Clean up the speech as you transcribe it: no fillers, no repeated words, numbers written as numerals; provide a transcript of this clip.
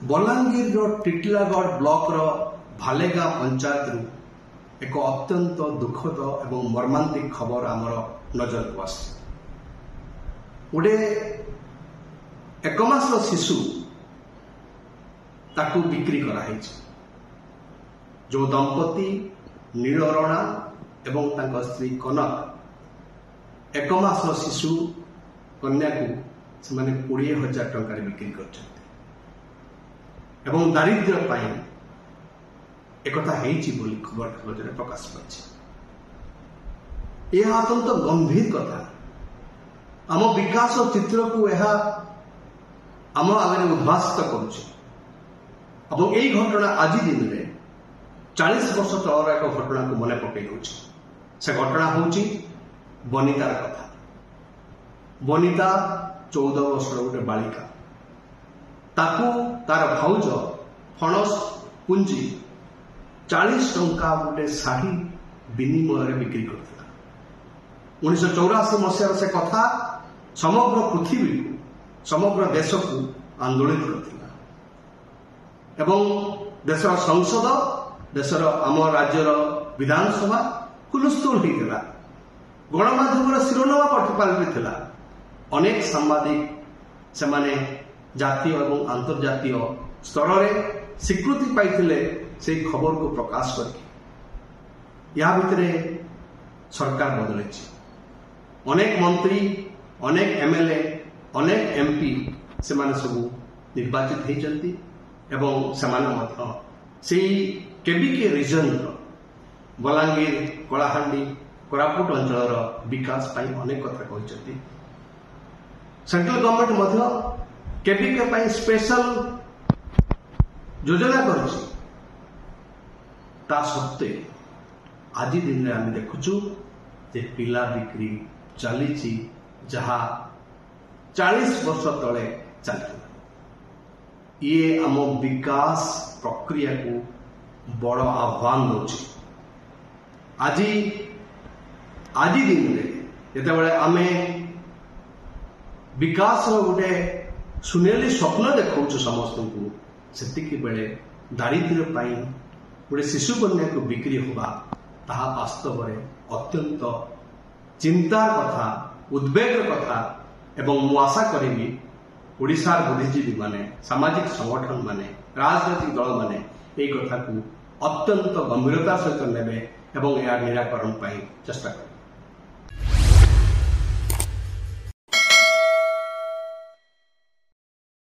Balangir Titlagarh block भालेगाँ panchayat एक अत्यंत दुखद एवं मर्मांतिक खबर आमर नजर को आस गोटे एक मास शिशु ताकू बिक्री कराई जो दंपति नीलरणा एवं तांका स्त्री कनक एक मास शिशु कन्या को से 20,000 टंका बिक्री कर दारिद्र्य एक खबर कागज प्रकाश पाई यह अत्यंत गंभीर कथा आम विकास चित्र को यह आम आगे उद्भासित कर घटना आज दिन में 40 वर्ष तलर एक घटना को मन पकई से घटना हूँ बनितार कथा बनिता 14 वर्ष गोटे बालिका ताकू तार भाउज फणस पुंजी 40 टंका गोटे शाढ़ी विनिमय बिक्री करता 1984 मसीह से कथा समग्र पृथ्वी को समग्र देश को आंदोलित करथिला एवं देशर संसद देशर आम राज्यर विधानसभा हुलस्थुल होता गणमाध्यम शिरोनामा पलटिला अनेक सांबादिक से जातीय और अंतर्जातीय स्तर में स्वीकृति पाई से खबर को प्रकाश कर या भितर सरकार बदल अनेक मंत्री अनेक एमएलए अनेक एमपी से सब निर्वाचित होती केबीके रीजन बलांगीर कलाहांडी कोरापुट अंचल विकास अनेक कथा कहते सेंट्रल गवर्नमेंट केबीके स्पेशल योजना कर सत्वे आज दिन में आम देखुचु जे पिला बिक्री चली जहा 40 वर्ष तले चलता ये आम विकास प्रक्रिया को बड़ आह्वान दौर आज दिन में जिते आम विकास गोटे सुनेली स्वप्न देखा समस्त को सेतिकी बेले दारिद्र्य गोटे शिशु कन्या को बिक्री होगा ताहा वास्तव में अत्यंत चिंतार कथा उद्वेगर कथा एवं मु आशा करी ओडिशार बुद्धिजीवी माने सामाजिक संगठन माने राजनैतिक दल माने এই कथा को अत्यंत गंभीरता सहित नेबे एवं यार निराकरण चेष्टा कर